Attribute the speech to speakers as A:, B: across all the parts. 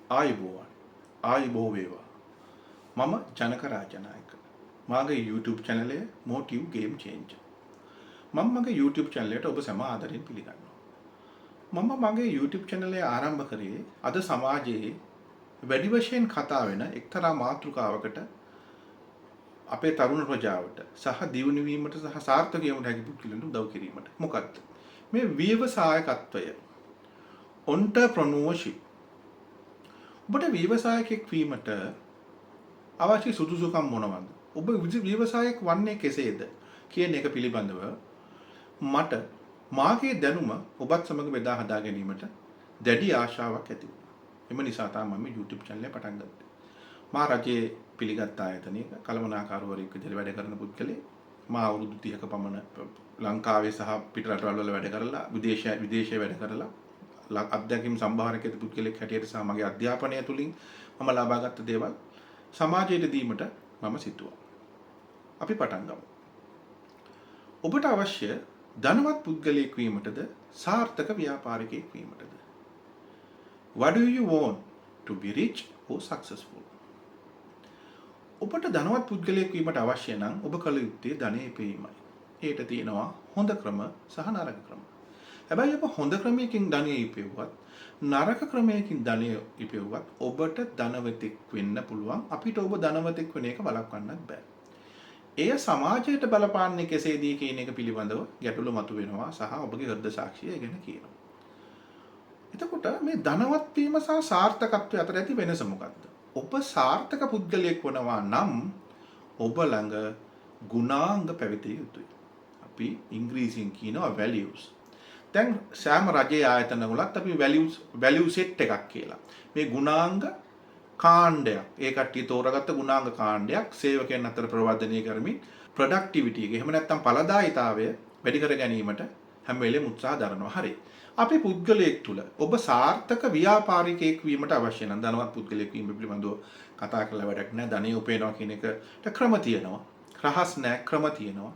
A: ආයුබෝවන් ආයුබෝ වේවා මම ජනක රාජනායක මාගේ YouTube channel එක Motive Game Changer මම මගේ YouTube channel එකට ඔබ සැම ආදරයෙන් පිළිගන්නවා මම මගේ YouTube channel එක ආරම්භ කරේ අද සමාජයේ වැඩි වශයෙන් කතා වෙන එක්තරා මාතෘකාවකට අපේ තරුණ ප්‍රජාවට සහ දියුණු වීමට සහ සාර්ථක වීමට හැකි පුද්ගලයන්ට උදව් කිරීමට මොකක්ද මේ ව්‍යවසායකත්වය entrepreneurship ඔබට ව්‍යවසායකෙක් වීමට අවශ්‍ය සුදුසුකම් මොනවාද? ඔබ ව්‍යවසායක වන්නේ කෙසේද කියන එක පිළිබඳව මට මාගේ දැනුම ඔබත් සමග බෙදා හදා ගැනීමට දැඩි ආශාවක් ඇති වුණා. එම නිසා තමයි මම YouTube channel එක පටන් ගත්තේ. මා රජයේ පිළිගත් ආයතනයක කළමනාකාරවරයෙක් විදිහට වැඩ කරන පුද්ගලෙක්. මා අවුරුදු 30ක පමණ ලංකාවේ සහ පිට රටවල් වල වැඩ කරලා විදේශයේ වැඩ කරලා අධ්‍යක්ෂ සම්භාරකයේ පුද්ගලෙක් හැටියට සහ මගේ අධ්‍යාපනය තුලින් මම ලබාගත් දේවල් සමාජයට දීමට මම සිතුවා. අපි පටන් ගමු. ඔබට අවශ්‍ය ධනවත් පුද්ගලයෙක් වීමටද සාර්ථක ව්‍යාපාරිකයෙක් වීමටද? What do you want to be rich or successful? ඔබට ධනවත් පුද්ගලයෙක් වීමට අවශ්‍ය නම් ඔබ කල යුත්තේ ධනෙ ඉපීමයි. ඒකට තියෙනවා හොඳ ක්‍රම සහ නරක ක්‍රම. හැබැයි ඔබ හොඳ ක්‍රමයකින් ධනෙ ඉපෙව්වත් නරක ක්‍රමයකින් ධනෙ ඉපෙව්වත් ඔබට ධනවතෙක් වෙන්න පුළුවන්. අපිට ඔබ ධනවතෙක් වෙන එක වළක්වන්නත් බෑ. එය සමාජයට බලපාන්නේ කෙසේදී කියන එක පිළිබඳව ගැටලු මතුවෙනවා සහ ඔබගේ හෘද සාක්ෂිය ගැන කියනවා. එතකොට මේ ධනවත් වීම සහ සාර්ථකත්වය අතර ඇති වෙනස මොකක්ද? ඔබ සාර්ථක පුද්ගලයෙක් වනවා නම් ඔබ ළඟ ගුණාංග පැවතිය යුතුයි. අපි ඉංග්‍රීසියෙන් කියනවා values. දැන් සෑම රජයේ ආයතන වලත් අපි value set එකක් කියලා. මේ ගුණාංග කාණ්ඩයක්. ඒ කට්ටිය තෝරාගත්ත ගුණාංග කාණ්ඩයක් සේවකයන් අතර ප්‍රවර්ධනය කරමින් productivity එක. එහෙම නැත්නම් ඵලදායීතාවය වැඩි කර ගැනීමට හැම වෙලේම උත්සාහ දරනවා. හරි. අපි පුද්ගලයෙක් තුල ඔබ සාර්ථක ව්‍යාපාරිකයෙක් වීමට අවශ්‍ය නම් ධනවත් පුද්ගලයෙක් වීම පිළිබඳව කතා කරලා වැඩක් නැහැ. ධනෙ උපයනවා කියන එකට ක්‍රම තියෙනවා. රහස් නැහැ, ක්‍රම තියෙනවා.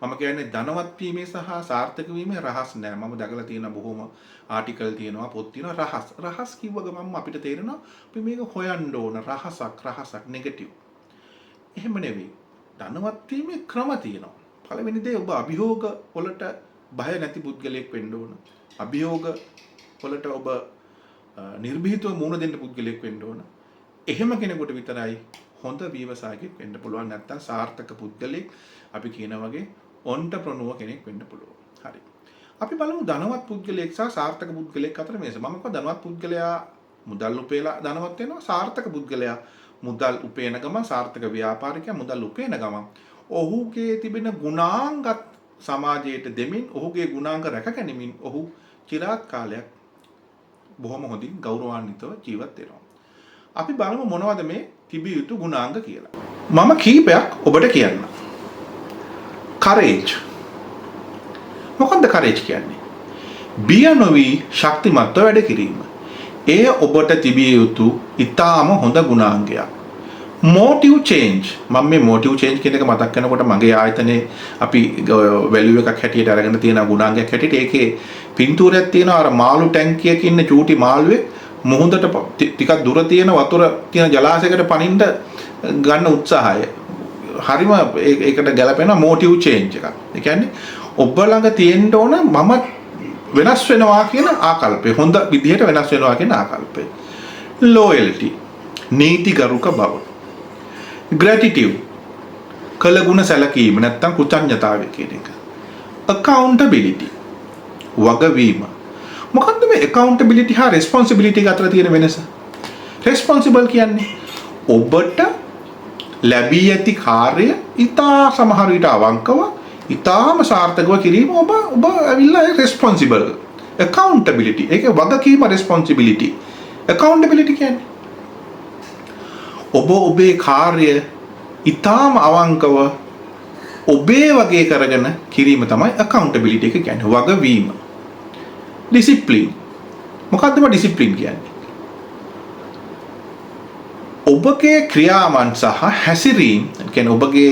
A: මම කියන්නේ ධනවත් වීමේ සහ සාර්ථක වීමේ රහස් නෑ. මම දැකලා තියෙන බොහොම ආටිකල් තියෙනවා, පොත් තියෙනවා රහස් කිව්ව ගමන් අපිට තේරෙනවා අපි මේක හොයන්න ඕන රහසක් නෙගටිව්. එහෙම නෙවෙයි. ධනවත් වීමේ ක්‍රම තියෙනවා. පළවෙනි දේ ඔබ අභියෝග වලට බය නැති පුද්ගලයෙක් වෙන්න ඕන. අභියෝග වලට ඔබ නිර්භීතව මුහුණ දෙන්න පුද්ගලයෙක් වෙන්න ඕන. එහෙම කෙනෙකුට විතරයි හොඳ ව්‍යවසායකයෙක් වෙන්න පුළුවන්. නැත්නම් සාර්ථක පුද්ගලයෙක් අපි කියන වගේ entrepreneur කෙනෙක් වෙන්න පුළුවන්. හරි. අපි බලමු ධනවත් පුද්ගලයෙක් සහ සාර්ථක පුද්ගලයෙක් අතර වෙනස. මම කිව්වා ධනවත් පුද්ගලයා මුදල් උපයලා ධනවත් වෙනවා. සාර්ථක පුද්ගලයා මුදල් උපයන ගමන් සාර්ථක ව්‍යාපාරිකයා මුදල් උපයන ගමන් ඔහුගේ තිබෙන ගුණාංගත් සමාජයට දෙමින් ඔහුගේ ගුණාංග රැකගැනීමෙන් ඔහු চিරාත් කාලයක් බොහොම හොඳින් ගෞරවාන්විතව ජීවත් වෙනවා. අපි බලමු මොනවද මේ තිබිය යුතු ගුණාංග කියලා. මම කීපයක් ඔබට කියන්නම්. courage. මොකක්ද courage කියන්නේ? බිය නොවි ශක්තිමත්ව වැඩ කිරීම. එය ඔබට තිබිය යුතු ඊටාම හොඳ ගුණාංගයක්. motive change. මම මේ motive change කියන එක මතක් කරනකොට මගේ ආයතනයේ අපි value එකක් හැටියට අරගෙන තියෙන ගුණාංගයක් හැටියට ඒකේ පින්තූරයක් තියෙනවා. අර මාළු ටැංකියක ඉන්න චූටි මාළුවෙක් මුහුදට ටිකක් දුර තියෙන වතුර තියෙන ජලාශයකට පනින්න ගන්න උත්සාහය. හරිම ඒකට ගැලපෙන motive change එකක්. ඒ කියන්නේ ඔබ ළඟ තියෙන්න ඕන මම වෙනස් වෙනවා කියන ආකල්පය. හොඳ විදිහට වෙනස් වෙනවා කියන ආකල්පය. loyalty. නීතිගරුක බව. gratitude. කළගුණ සැලකීම නැත්නම් කෘතඥතාවය කියන එක. accountability. වගවීම. මොකක්ද මේ accountability හා responsibility අතර තියෙන වෙනස? responsible කියන්නේ ඔබට ලැබී ඇති කාර්ය ඉතා සමහර විට අවංකව ඉතාම සාර්ථකව කිරීම ඔබ ඇවිල්ලා responsible. accountability ඒක වගකීම responsibility. accountability කියන්නේ ඔබ ඔබේ කාර්ය ඉතාම අවංකව ඔබේ වගේ කරගෙන කිරීම තමයි accountability එක කියන්නේ. වගවීම. discipline. මොකක්ද මේ discipline කියන්නේ? ඔබගේ ක්‍රියාවන් සහ හැසිරීම් කියන්නේ ඔබගේ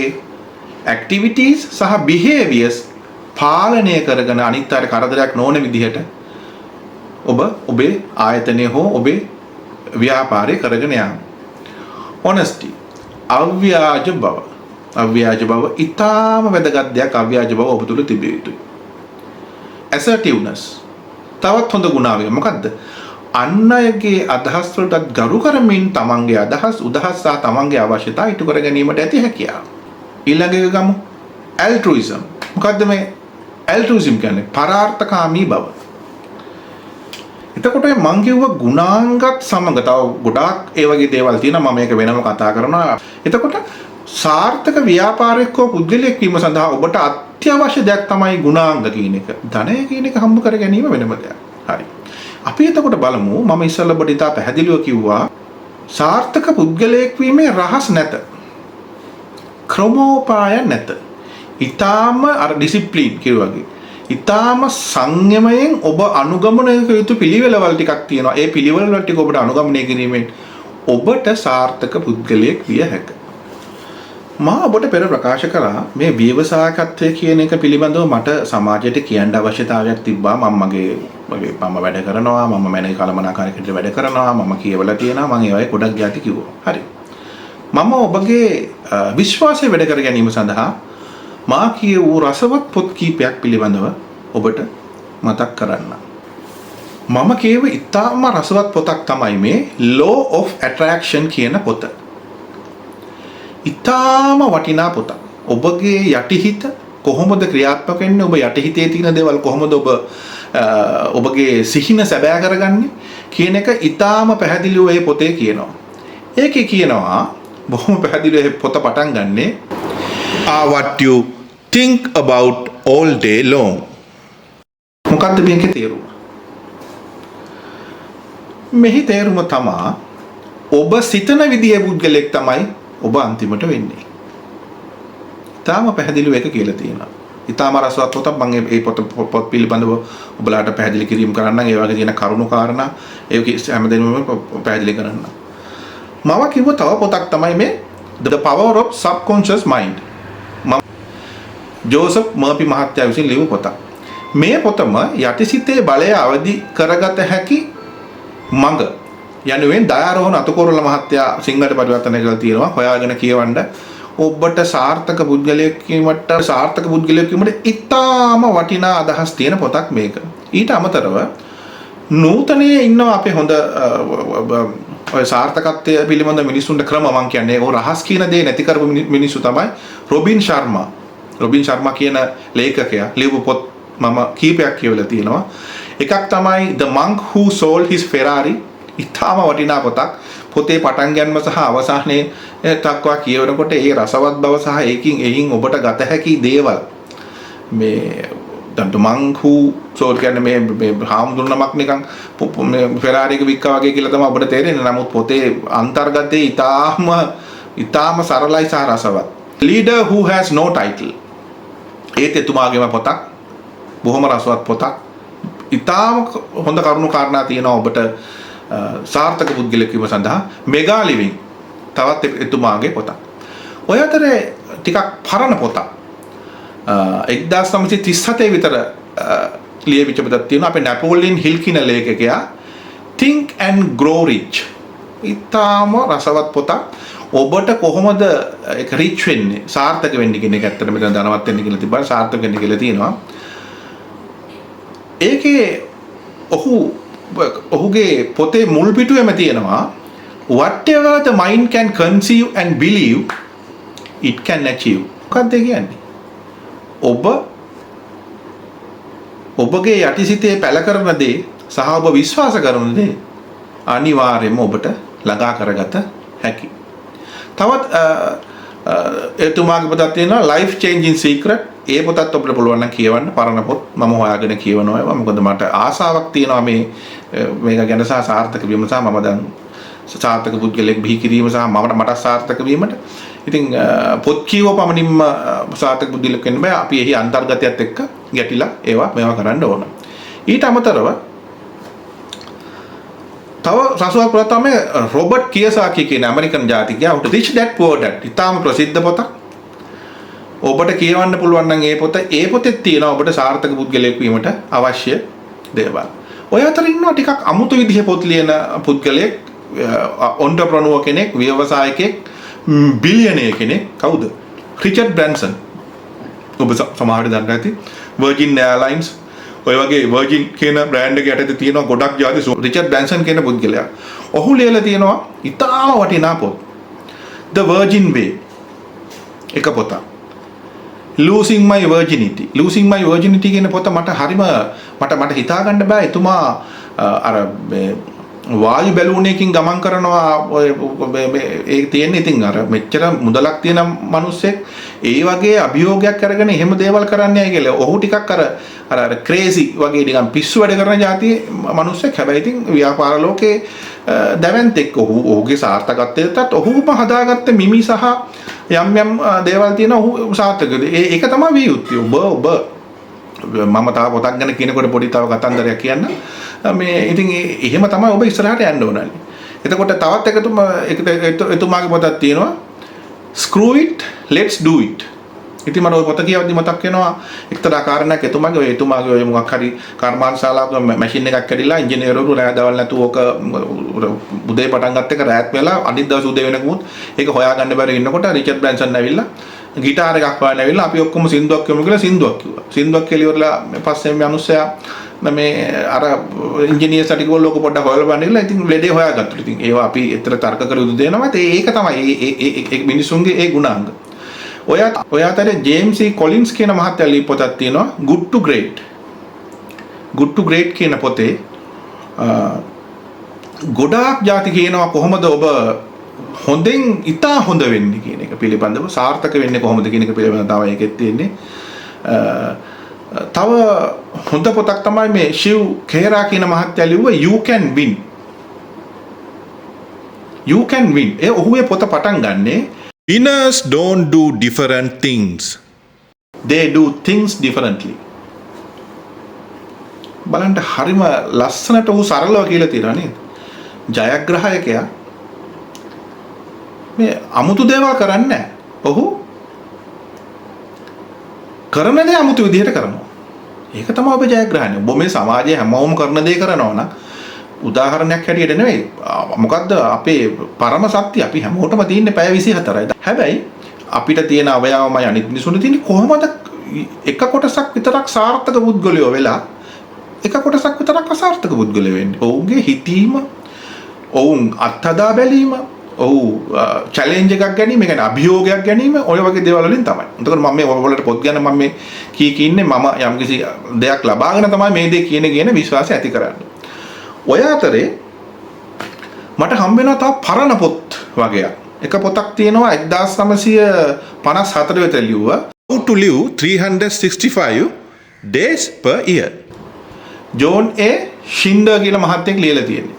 A: activities සහ behaviors පාලනය කරගෙන අනිත් අයට කරදරයක් නොවන විදිහට ඔබ ඔබේ ආයතනයේ හෝ ඔබේ ව්‍යාපාරය කරගෙන යාම. honesty අව්‍යාජ බව. අව්‍යාජ බව ඊටාම වැදගත් දෙයක්. අව්‍යාජ බව ඔබ තුළ තිබිය යුතුයි. assertiveness තවත් හොඳ ගුණාවය මොකද්ද? අන් අයගේ අදහස් වලට ගරු කරමින් තමන්ගේ අදහස් උදහස් සහ තමන්ගේ අවශ්‍යතා ඉටු කර ගැනීමට ඇති හැකියාව. ඊළඟ එක ගමු altruism. මොකද්ද මේ altruism කියන්නේ? පරාර්ථකාමී බව. එතකොට මං කිව්ව ගුණාංගත් සමග තව ගොඩාක් ඒ වගේ දේවල් තියෙනවා. මම මේක වෙනම කතා කරනවා. එතකොට සාර්ථක ව්‍යාපාරික හෝ පුද්ගලයෙක් වීම සඳහා ඔබට අත්‍යවශ්‍ය දෙයක් තමයි ගුණාංග කියන එක. ධනය කියන එක හම්බ කර ගැනීම වෙනම දෙයක්. හරි. අපි එතකොට බලමු මම ඉස්සෙල්ලා ඔබට ඉතා පැහැදිලිව කිව්වා සාර්ථක පුද්ගලයෙක් වීමේ රහස් නැත. ක්‍රමෝපාය නැත. ඊටාම අර ඩිසිප්ලින් කියුවාගේ. ඊටාම සංයමයෙන් ඔබ අනුගමනය කළ යුතු පිළිවෙලවල් ටිකක් තියෙනවා. ඒ පිළිවෙලවල් ටික ඔබට අනුගමනය කිරීමෙන් ඔබට සාර්ථක පුද්ගලයෙක් විය හැකියි. මා ඔබට පෙර ප්‍රකාශ කරා මේ ව්‍යවසායකත්වය කියන එක පිළිබඳව මට සමාජයට කියන්න අවශ්‍යතාවයක් තිබ්බා. මම මම වැඩ කරනවා, මම මැනේ කළමනාකාරකයට වැඩ කරනවා, මම කියවලා තියෙනවා, මම ඒවයි ගොඩක් જાති කිව්වා. හරි. මම ඔබගේ විශ්වාසය වැඩ කර ගැනීම සඳහා මා කියවූ රසවත් පොත් කීපයක් පිළිබඳව ඔබට මතක් කරන්න. මම කියව ඉතාම රසවත් පොතක් තමයි මේ Law of Attraction කියන පොත. ඉතාම වටිනා පොතක්. ඔබගේ යටිහිත කොහොමද ක්‍රියාත්මක වෙන්නේ? ඔබ යටිහිතේ තියෙන දේවල් කොහොමද ඔබගේ සිහින සැබෑ කරගන්නේ කියන එක ඉතාම පැහැදිලිව මේ පොතේ කියනවා. ඒකේ කියනවා බොහොම පැහැදිලිව පොත පටන් ගන්නේ are what you think about all day long. මොකක්ද මේකේ තේරුම? මෙහි තේරුම තමා ඔබ සිතන විදිහේ පුද්ගලෙක් තමයි ඔබ අන්තිමට වෙන්නේ. ඊටාම පැහැදිලිව එක කියලා තියෙනවා. ඊටාම රසවත් පොතක්. මම මේ පොත් පිළිබඳව ඔබලාට පැහැදිලි කිරීම කරන්නම්. ඒ වගේ තියෙන කරුණු කාරණා ඒක හැමදේම පැහැදිලි කරන්න. මම කිව්ව තව පොතක් තමයි මේ The Power of Subconscious Mind. Joseph Murphy මහත්තයා විසින් ලියපු පොතක්. මේ පොතම යටිසිතේ බලය අවදි කරගත හැකි මඟ යනුවෙන් දයාරෝහණ අතුකොරළ මහත්තයා සිංහලට පරිවර්තනය කරලා තියෙනවා. හොයාගෙන කියවන්න. ඔබට සාර්ථක පුද්ගලයෙක් වීමට ඉතාම වටිනා අදහස් තියෙන පොතක් මේක. ඊට අමතරව නූතනයේ ඉන්නවා අපේ හොඳ ඔය සාර්ථකත්වය පිළිබඳ මිනිස්සුන්ට ක්‍රම මම කියන්නේ ඕ රහස් කියන දේ නැති කරපු මිනිස්සු තමයි රොබින් ශර්මා. රොබින් ශර්මා කියන ලේඛකයා ලියපු පොත් මම කීපයක් කියවලා තියෙනවා. එකක් තමයි The Monk Who Sold His Ferrari. ඉතාම වටිනා පොතක්. පොතේ පටන් ගැනීම සහ අවසානයේ දක්වා කියවනකොට ඒ රසවත් බව සහ එයින් ඔබට ගත හැකි දේවල් මේ The Monk Who Sold කියන්නේ මේ හාමුදුරුවමක් නිකන් Ferrari එක වික්කා වගේ කියලා තමයි ඔබට තේරෙන්නේ. නමුත් පොතේ අන්තර්ගතයේ ඉතාම සරලයි සහ රසවත්. Leader Who Has No Title. ඒත් එතුමාගේම පොතක්. බොහොම රසවත් පොතක්. ඉතාම හොඳ කරුණු කාරණා තියෙනවා ඔබට සාර්ථක පුද්ගලයෙක් වීම සඳහා. මෙගා ලිවිං තවත් එතුමාගේ පොතක්. ඔය අතරේ ටිකක් පරණ පොතක් 1937 විතර ලියවිච්ච පොතක් තියෙනවා. අපේ නැපෝලියන් හිල් කියන ලේඛකයා Think and Grow Rich. ඉතාම රසවත් පොතක්. ඔබට කොහොමද ඒක රිච් වෙන්නේ සාර්ථක වෙන්නේ කියන එක ඇත්තට මෙතන ධනවත් වෙන්න කියලා තිබ්බා. සාර්ථක වෙන්න කියලා තියෙනවා. ඒකේ ඔහුගේ පොතේ මුල් පිටුවේම තියෙනවා whatever the mind can conceive and believe it can achieve. මොකක්ද කියන්නේ? ඔබගේ යටිසිතේ පැල කරන දේ සහ ඔබ විශ්වාස කරන දේ අනිවාර්යයෙන්ම ඔබට ළඟා කරගත හැකියි. තවත් එතුමාගේ පොතක් තියෙනවා Life Changing Secret. ඒ පොතත් ඔබට පුළුවන් නම් කියවන්න. පරණ පොත් මම හොයාගෙන කියවනවා ඒවා. මොකද මට ආසාවක් තියෙනවා මේක ගැන සහ සාර්ථක වීම සහ මම දැන් සාර්ථක පුද්ගලයෙක් බිහි කිරීම සහ මට සාර්ථක වීමට. ඉතින් පොත් කියව පමණින්ම සාර්ථක පුද්ගලයෙක් වෙන්න බෑ. අපි එහි අන්තර්ගතයත් එක්ක ගැටිලා මේවා කරන්න ඕන. ඊට අමතරව තව රසවත් පොත තමයි රොබර්ට් කියසාකි කියන ඇමරිකන් ජාතිකයා. උට Rich Dad Poor Dad. ඉතාම ප්‍රසිද්ධ පොතක්. ඔබට කියවන්න පුළුවන් නම් ඒ පොතේ තියෙනවා ඔබට සාර්ථක පුද්ගලයෙක් වීමට අවශ්‍ය දේවල්. ඔය අතර ඉන්නවා ටිකක් අමුතු විදිහේ පොත් ලියන පුද්ගලයෙක් ඔන්ටර්ප්‍රනර් කෙනෙක්, ව්‍යවසායකයෙක්, බිලියනර් කෙනෙක් කවුද? රිචඩ් බ්‍රැන්සන්. ඔබ සමහරවිට දන්නවා ඇති. Virgin Airlines ඔය වගේ Virgin කියන බ්‍රෑන්ඩ් එක යටතේ තියෙනවා ගොඩක් ජාති. රිචඩ් බ්‍රැන්සන් කියන පුද්ගලයා. ඔහු ලියලා තියෙනවා ඉතාම වටිනා පොත්. The Virgin Way. එක පොතක්. Losing My Virginity කියන පොත මට හිතා ගන්න බෑ එතුමා අර වායු බැලූනයකින් ගමන් කරනවා ඒ තියෙන්නේ ඉතින් අර මෙච්චර මුදලක් තියෙන මිනිස්සෙක් ඒ වගේ අභියෝගයක් අරගෙන එහෙම දේවල් කරන්නේ කියලා. ඔහු ටිකක් අර ක්‍රේසි වගේ නිකන් පිස්සු වැඩ කරන જાතියේ මිනිස්සෙක්. හැබැයි ඉතින් ව්‍යාපාර ලෝකේ දැවැන්තෙක්. ඔහුගේ සාර්ථකත්වයටත් ඔහුම හදාගත්ත මිමි සහ යම් දේවල් තියෙන ඔහු සාර්ථකද. ඒක තමයි විය යුත්තේ. ඔබ මම තාම පොතක් ගැන කියනකොට පොඩි තව කතන්දරයක් කියන්න. මේ ඉතින් එහෙම තමයි ඔබ ඉස්සරහට යන්න ඕනන්නේ. එතකොට තවත් එතුමාගේ පොතක් තියෙනවා Screw It, Let's Do It. ඉතින් මම ওই පොත කියවද්දි මතක් වෙනවා එක්තරා කාරණයක් එතුමාගේ ඔය මොකක් හරි කර්මාන්තශාලාවක මැෂින් එකක් කැඩිලා ඉංජිනේරුවරු රෑ දවල් නැතුව ඕක උදේ පටන් ගත්ත එක රාත් වෙලා අනිත් දවස් උදේ වෙනකමුත් ඒක හොයාගන්න බැරි ඉන්නකොට රිචඩ් බ්‍රැන්සන් ඇවිල්ලා ගිටාර එකක් හොයන්න ඇවිල්ලා අපි ඔක්කොම සින්දුවක් කියමු කියලා සින්දුවක් කිව්වා. සින්දුවක් කියලා ඉවරලා පස්සේ මේ මිනිස්සයා මේ අර ඉංජිනේර්ස් ටික ගොල්ලෝ ඔක පොඩ්ඩක් හොයලා බලන්න ඉල්ල ඉතින් ලෙඩේ හොයාගත්තා. ඉතින් ඒවා අපි ඇත්තට තර්ක කර යුතු දෙනවා. ඒක තමයි ඒ මිනිසුන්ගේ ඒ ගුණාංග. ඔය අතරේ ජේම්ස් E. කොලින්ස් කියන මහත්තයා ලියපු පොතක් තියෙනවා Good to Great. Good to Great කියන පොතේ ගොඩාක් ಜಾති කියනවා කොහොමද ඔබ හොඳින් ඉතා හොඳ වෙන්නේ කියන එක පිළිබඳව සාර්ථක වෙන්නේ කොහොමද කියන එක පිළිබඳව තමයි ඒකෙත් තියෙන්නේ. තව හොඳ පොතක් තමයි මේ ශිව් khera කියන මහත්තයා ලිව්ව You Can Win. ඒ ඔහුගේ පොත පටන් ගන්නේ Winners don't do different things. They do things differently. බලන්න හරිම ලස්සනට ඔහු සරලව කියලා තියෙනවා නේද? ජයග්‍රාහකයා මේ අමුතු දේවල් කරන්නේ නැහැ. ඔහු කරන දේ අමුතු විදිහට කරනවා. ඒක තමයි ඔබ ජයග්‍රහණය. ඔබ මේ සමාජයේ හැමෝම කරන දේ කරනවා නම් උදාහරණයක් හැටියට නෙවෙයි. මොකද්ද අපේ පරම සත්‍ය අපි හැමෝටම තියෙන්නේ පැය 24යි. හැබැයි අපිට තියෙන අවයවමයි අනිත් මිනිසුන්ට තියෙන්නේ කොහොමද එක කොටසක් විතරක් සාර්ථක පුද්ගලයෝ වෙලා එක කොටසක් විතරක් අසාර්ථක පුද්ගලයෝ වෙන්නේ. ඔවුන්ගේ හිතීම, ඔවුන් අත්හදා බැලීම, ඔව් චැලෙන්ජ් එකක් ගැනීම, ඒ කියන්නේ අභියෝගයක් ගැනීම ඔය වගේ දේවල් වලින් තමයි. එතකොට මම මේ ඔයගොල්ලන්ට පොත් ගැන මම මේ ඉන්නේ මම යම්කිසි දෙයක් ලබාගෙන තමයි මේ දේ කියන විශ්වාසය ඇති කරන්නේ. ඔය අතරේ මට හම්බ වෙනවා තව පරණ පොත් වගේක්. එක පොතක් තියෙනවා 1954 වෙත ලියුවා How to Live 365 Days per Year. John A. ෂින්ඩර් කියලා මහත්තයෙක් ලියලා තියෙන්නේ.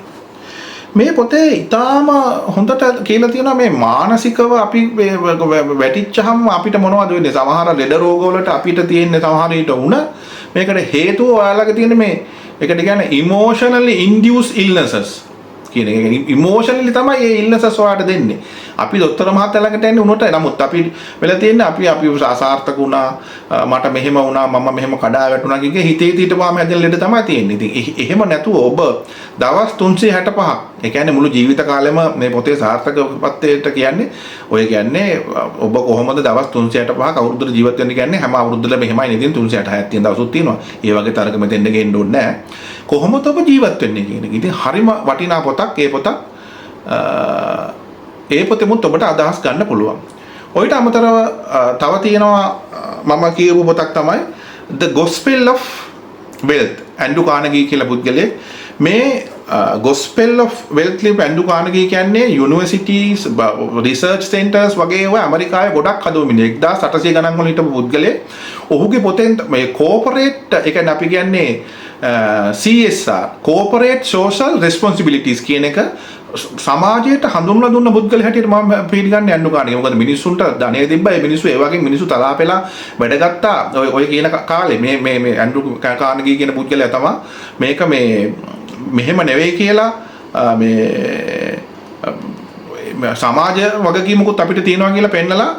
A: මේ පොතේ ඊටාම හොඳට කියලා තියෙනවා මේ මානසිකව අපි වැටිච්චහම අපිට මොනවද වෙන්නේ? සමහර ලෙඩ රෝග වලට අපිට තියෙන සමහර ඊට උණ මේකට හේතුව ඔයාලගේ තියෙන මේ ඒකට කියන්නේ emotionally induced illnesses කියන එක. emotionally තමයි මේ illnesses ඔයාලට දෙන්නේ. අපි දොස්තර මහත්තයා ළඟට යන්නේ උනට. නමුත් අපි වෙලා තියෙන්නේ අපි අසාර්ථක වුණා, මට මෙහෙම වුණා, මම මෙහෙම කඩා වැටුණා කියන හිතේ හිටපුවාම හැදෙන ලෙඩ තමයි තියෙන්නේ. ඉතින් එහෙම නැතුව ඔබ දවස් 365ක් ඒ කියන්නේ මුළු ජීවිත කාලෙම මේ පොතේ සාර්ථකත්වයට කියන්නේ ඔය කියන්නේ ඔබ කොහොමද දවස් 365ක් අවුරුද්දට ජීවත් වෙන්න කියන්නේ හැම අවුරුද්දලම මෙහෙමයි නේද 366ක් තියෙන දවසුත් තියෙනවා. ඒ වගේ තරක මෙතෙන්ද ගේන්න ඕනේ නැහැ. කොහොමද ඔබ ජීවත් වෙන්නේ කියන එක. ඉතින් හරිම වටිනා පොතක්. ඒ පොතෙමුත් ඔබට අදහස් ගන්න පුළුවන්. ඔයිට අමතරව තව තියෙනවා මම කියපු පොතක් තමයි The Gospel of Wealth. Andrew කානගී කියලා පුද්ගලයෙක් මේ Gospel of Wealth ලියපු ඇන්ඩ්‍රු කානගී කියන්නේ යුනිවර්සිටිස් රිසර්ච් සෙන්ටර්ස් වගේ ඒවා ඇමරිකාවේ ගොඩක් හදපු මිනිහෙක් 1800 ගණන් වල හිටපු පුද්ගලයෙක්. ඔහුගේ පොතෙන් මේ කෝපරේට් ඒ කියන්නේ අපි කියන්නේ CSR Corporate Social Responsibilities කියන එක සමාජයට හඳුන්වලා දුන්න පුද්ගලයා හැටියට මම පිළිගන්නේ ඇන්ඩ්‍රු කානගී. මොකද මිනිස්සුන්ට ධනෙ තිබ්බා. ඒ මිනිස්සු ඒ වගේ මිනිස්සු තලාපෙලා වැඩ ගත්තා. ඔය කියන කාලේ මේ ඇන්ඩ්‍රු කානගී කියන පුද්ගලයා තමයි මේක මේ මෙහෙම නෙවෙයි කියලා මේ සමාජ වගකීමකුත් අපිට තියෙනවා කියලා පෙන්නලා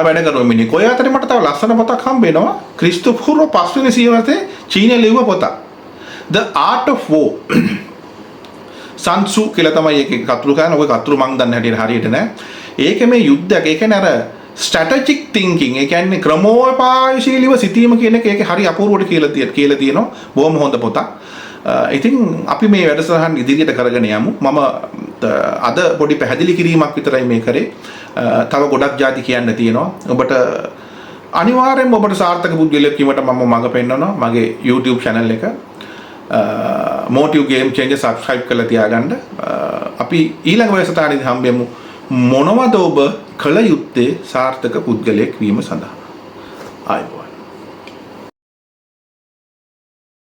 A: වැඩ කරන මිනිහ. ඔය අතරේ මට තව ලස්සන පොතක් හම්බ වෙනවා. ක්‍රිස්තෝෆර් 5 වෙනි සියවසේ චීනයේ ලියුව පොතක්. The Art of War. සංසු කියලා තමයි ඒකේ කතුරු කරන්නේ. ඔය කතුරු මං දන්නේ හැටියට හරියට නෑ. ඒකේ මේ යුද්ධයක් ඒ කියන්නේ අර ස්ට්‍රැටජික් තින්කින් ඒ කියන්නේ ක්‍රමෝපායශීලීව සිටීම කියන එක ඒකේ හරි අපූර්වට කියලා තියෙනවා. බොහොම හොඳ පොතක්. ඉතින් අපි මේ වැඩසටහන ඉදිරියට කරගෙන යමු. මම අද පොඩි පැහැදිලි කිරීමක් විතරයි මේ කරේ. තව ගොඩක් ಜಾති කියන්න තියෙනවා. ඔබට අනිවාර්යෙන්ම ඔබට සාර්ථක පුද්ගලයෙක් වීමට මම මඟ පෙන්වනවා. මගේ YouTube channel එක Motive Game Changer subscribe කරලා තියාගන්න. අපි ඊළඟ වැඩසටහනේදී හම්බෙමු. මොනවද ඔබ කළ යුත්තේ සාර්ථක පුද්ගලයෙක් වීම සඳහා? ආයුබෝවන්.